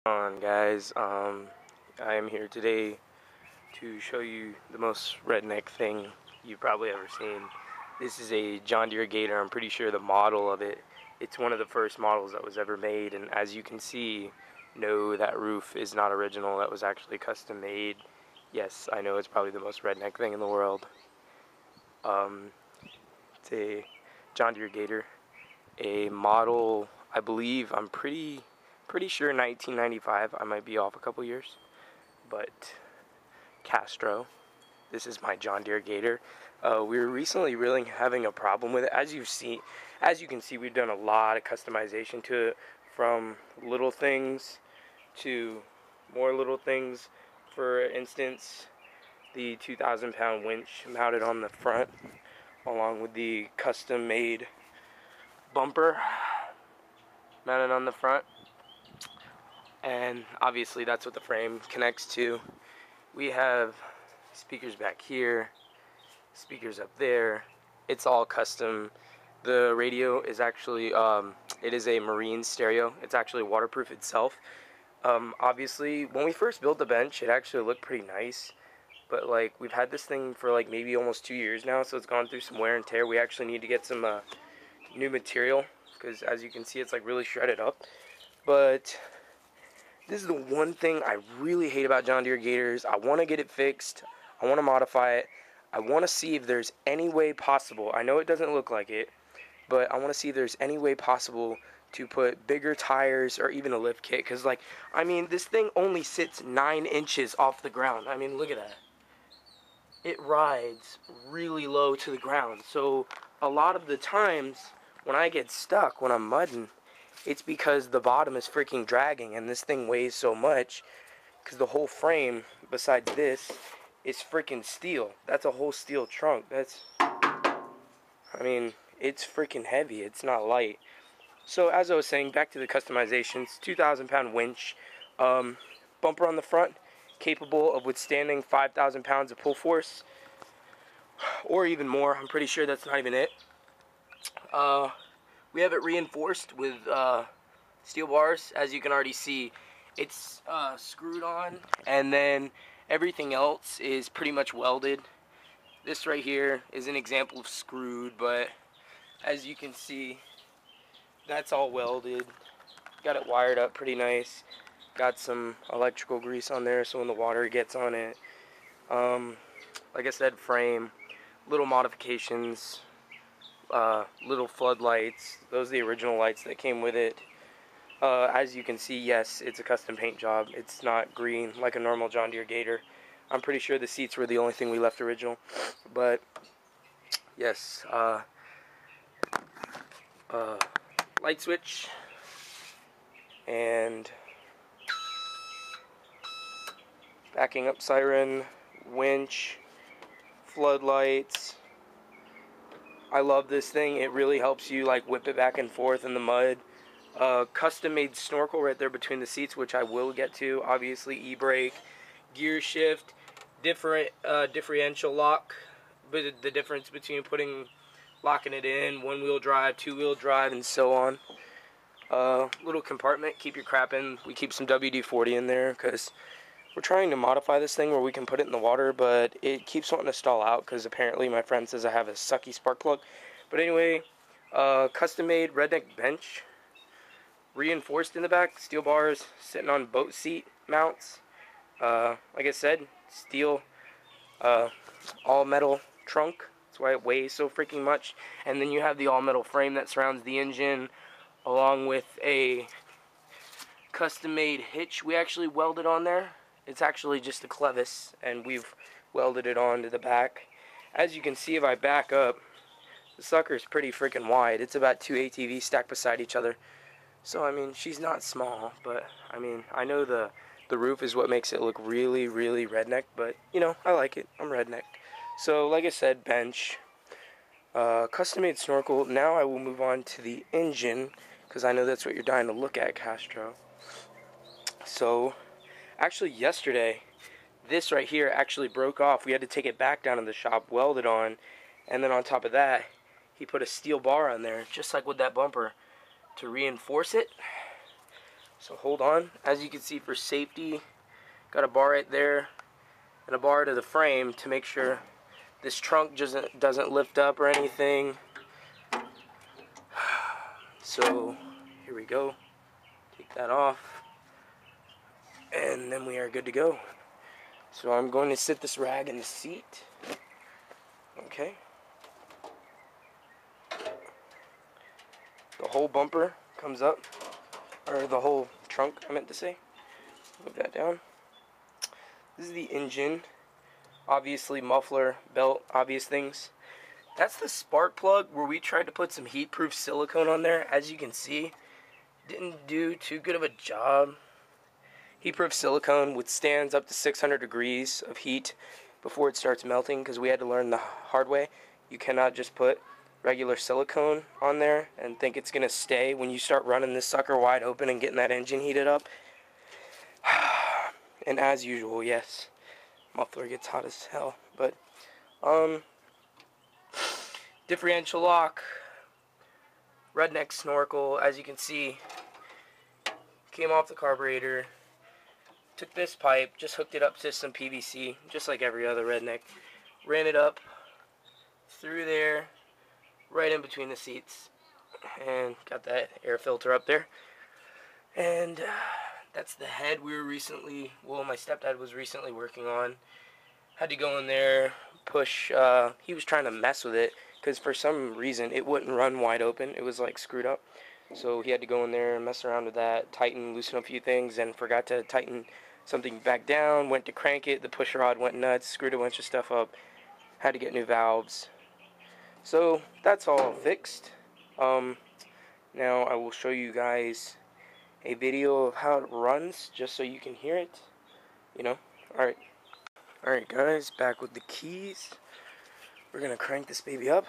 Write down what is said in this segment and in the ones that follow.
Guys, I am here today to show you the most redneck thing you've probably ever seen. This is a John Deere Gator. I'm pretty sure the model of it's one of the first models that was ever made, and as you can see, no, that roof is not original. That was actually custom made. Yes, I know it's probably the most redneck thing in the world. It's a John Deere Gator, a model, I believe, I'm pretty sure 1995. I might be off a couple years, but Castro. This is my John Deere Gator. We were recently really having a problem with it. As you can see, we've done a lot of customization to it, from little things to more little things. For instance, the 2,000-pound winch mounted on the front, along with the custom-made bumper mounted on the front. And obviously that's what the frame connects to. We have speakers back here, speakers up there. It's all custom. The radio is actually, it is a marine stereo. It's actually waterproof itself. Obviously, when we first built the bench, it actually looked pretty nice. But like, we've had this thing for like maybe almost 2 years now, so it's gone through some wear and tear. We actually need to get some new material, because as you can see, it's like really shredded up. But this is the one thing I really hate about John Deere Gators. I want to get it fixed. I want to modify it. I want to see if there's any way possible. I know it doesn't look like it, but I want to see if there's any way possible to put bigger tires or even a lift kit. Because, like, I mean, this thing only sits 9 inches off the ground. I mean, look at that. It rides really low to the ground. So a lot of the times when I get stuck, when I'm mudding, it's because the bottom is freaking dragging, and this thing weighs so much, because the whole frame, besides this, is freaking steel. That's a whole steel trunk. I mean, it's freaking heavy. It's not light. So as I was saying, back to the customizations, 2,000-pound winch, bumper on the front, capable of withstanding 5,000 pounds of pull force, or even more. I'm pretty sure that's not even it. We have it reinforced with steel bars. As you can already see, it's screwed on, and then everything else is pretty much welded. This right here is an example of screwed, but as you can see, that's all welded. Got it wired up pretty nice. Got some electrical grease on there so when the water gets on it. Like I said, frame, little modifications, little floodlights. Those are the original lights that came with it. As you can see, yes, it's a custom paint job. It's not green like a normal John Deere Gator. I'm pretty sure the seats were the only thing we left original. But yes, light switch and backing up siren, winch, floodlights. I love this thing. It really helps you like whip it back and forth in the mud. Custom made snorkel right there between the seats, which I will get to. Obviously, e-brake, gear shift, different differential lock, but the difference between locking it in, 1-wheel drive, 2-wheel drive, and so on. Little compartment, keep your crap in. We keep some WD-40 in there because we're trying to modify this thing where we can put it in the water, but it keeps wanting to stall out because apparently my friend says I have a sucky spark plug. But anyway, custom made redneck bench, reinforced in the back, steel bars sitting on boat seat mounts. Like I said, steel, all metal trunk. That's why it weighs so freaking much. And then you have the all metal frame that surrounds the engine, along with a custom made hitch we actually welded on there. It's actually just a clevis, and we've welded it onto the back. As you can see, if I back up, the sucker's pretty freaking wide. It's about 2 ATVs stacked beside each other. So, I mean, she's not small, but, I mean, I know the roof is what makes it look really, really redneck, but, you know, I like it. I'm redneck. So, like I said, bench, custom-made snorkel. Now I will move on to the engine, because I know that's what you're dying to look at, Castro. So, actually, yesterday, this right here actually broke off. We had to take it back down in the shop, weld it on, and then on top of that, he put a steel bar on there, just like with that bumper, to reinforce it. So hold on. As you can see, for safety, got a bar right there and a bar to the frame to make sure this trunk doesn't lift up or anything. So here we go. Take that off, and then we are good to go. So I'm going to sit this rag in the seat. Okay. The whole bumper comes up, or the whole trunk, I meant to say. Move that down. This is the engine. Obviously, muffler, belt, obvious things. That's the spark plug where we tried to put some heat-proof silicone on there. As you can see, didn't do too good of a job. Heat-proof silicone withstands up to 600 degrees of heat before it starts melting, because we had to learn the hard way. You cannot just put regular silicone on there and think it's gonna stay when you start running this sucker wide open and getting that engine heated up. And as usual, yes, muffler gets hot as hell. But differential lock, redneck snorkel, as you can see, came off the carburetor. Took this pipe, just hooked it up to some PVC, just like every other redneck. Ran it up through there, right in between the seats, and got that air filter up there. And that's the head we were recently, well, my stepdad was recently working on. Had to go in there, push, he was trying to mess with it, because for some reason it wouldn't run wide open. It was like screwed up. So he had to go in there and mess around with that, tighten, loosen up a few things, and forgot to tighten something back down. Went to crank it, the push rod went nuts, screwed a bunch of stuff up. Had to get new valves. So that's all fixed. Now I will show you guys a video of how it runs, just so you can hear it, you know. Alright guys, back with the keys. We're gonna crank this baby up,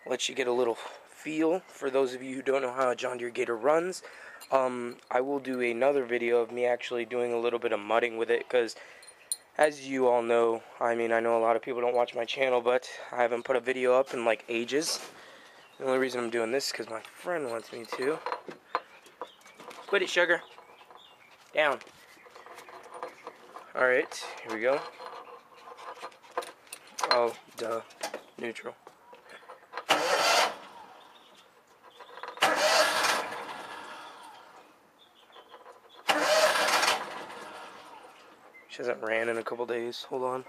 let you get a little feel for those of you who don't know how a John Deere Gator runs. I will do another video of me actually doing a little bit of mudding with it, because as you all know, I mean, I know a lot of people don't watch my channel, but I haven't put a video up in like ages. The only reason I'm doing this is because my friend wants me to. Quit it, sugar. Down. Alright, here we go. Oh, duh. Neutral. She hasn't ran in a couple days. Hold on.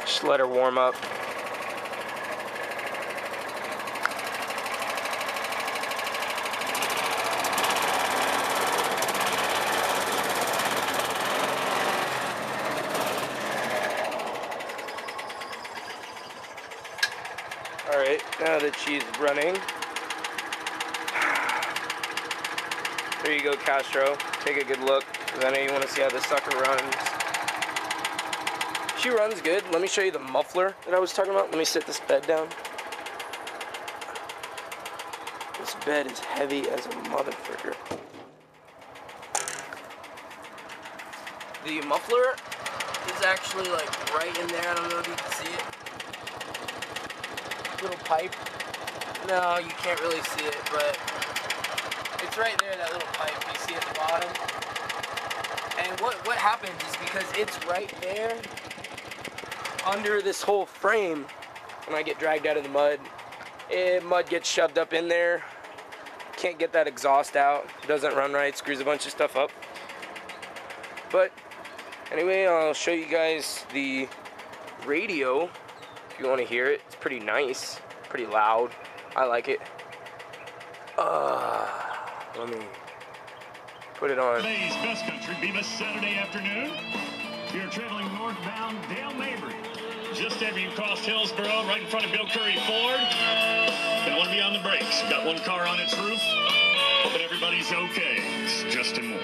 Just let her warm up. Alright, now that she's running, there you go, Castro. Take a good look, because I know you want to see how this sucker runs. She runs good. Let me show you the muffler that I was talking about. Let me sit this bed down. This bed is heavy as a motherfucker. The muffler is actually like right in there. I don't know if you can see it. Little pipe. No, you can't really see it, but it's right there, that little pipe you see at the bottom. And what happens is, because it's right there under this whole frame, when I get dragged out of the mud, mud gets shoved up in there. Can't get that exhaust out. Doesn't run right. Screws a bunch of stuff up. But anyway, I'll show you guys the radio. If you want to hear it, it's pretty nice, pretty loud. I like it. Let me put it on. Today's best country Bemis Saturday afternoon. You're traveling northbound Dale Mabry. Just after you cross Hillsboro, right in front of Bill Curry Ford. Don't want to be on the brakes. Got one car on its roof. Hoping everybody's okay. It's Justin Moore.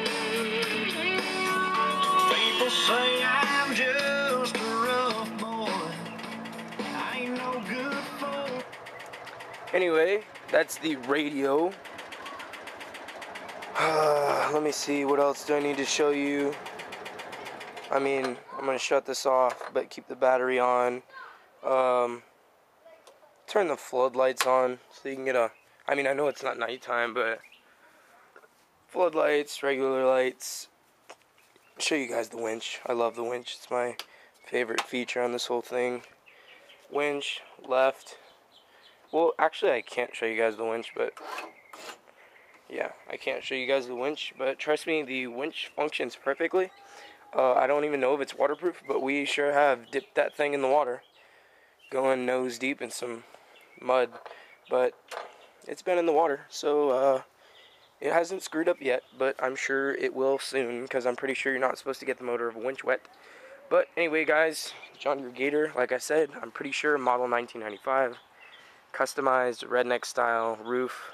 People say I'm just a rough boy. I ain't no good for. Anyway, That's the radio. Let me see, what else do I need to show you? I mean, I'm going to shut this off, but keep the battery on. Turn the floodlights on so you can get a... I mean, I know it's not nighttime, but... floodlights, regular lights. Show you guys the winch. I love the winch. It's my favorite feature on this whole thing. Winch, left. Well, actually, I can't show you guys the winch, but... yeah, I can't show you guys the winch, but trust me, the winch functions perfectly. I don't even know if it's waterproof, but we sure have dipped that thing in the water. Going nose deep in some mud, but it's been in the water, so it hasn't screwed up yet, but I'm sure it will soon, because I'm pretty sure you're not supposed to get the motor of a winch wet. But anyway, guys, John Deere Gator, like I said, I'm pretty sure model 1995, customized redneck style roof.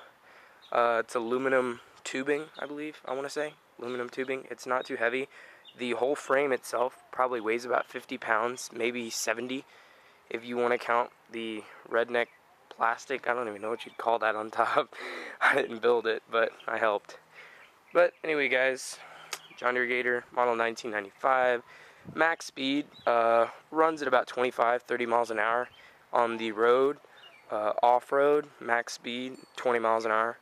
It's aluminum tubing, I believe, I want to say. Aluminum tubing. It's not too heavy. The whole frame itself probably weighs about 50 pounds, maybe 70, if you want to count the redneck plastic. I don't even know what you'd call that on top. I didn't build it, but I helped. But anyway, guys, John Deere Gator, model 1995. Max speed runs at about 25-30 miles an hour on the road. Off-road, max speed, 20 miles an hour.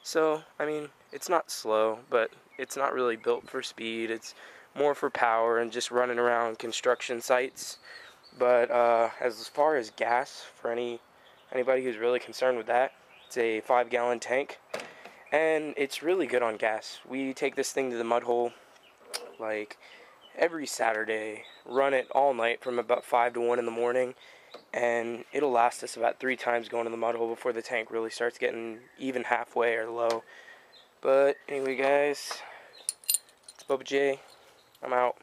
So, I mean, it's not slow, but it's not really built for speed. It's more for power and just running around construction sites. But as far as gas, for anybody who's really concerned with that, it's a 5-gallon tank, and it's really good on gas. We take this thing to the mud hole like every Saturday, run it all night from about 5 to 1 in the morning, and it'll last us about 3 times going to the mud hole before the tank really starts getting even halfway or low. But anyway, guys, it's Bubba J. I'm out.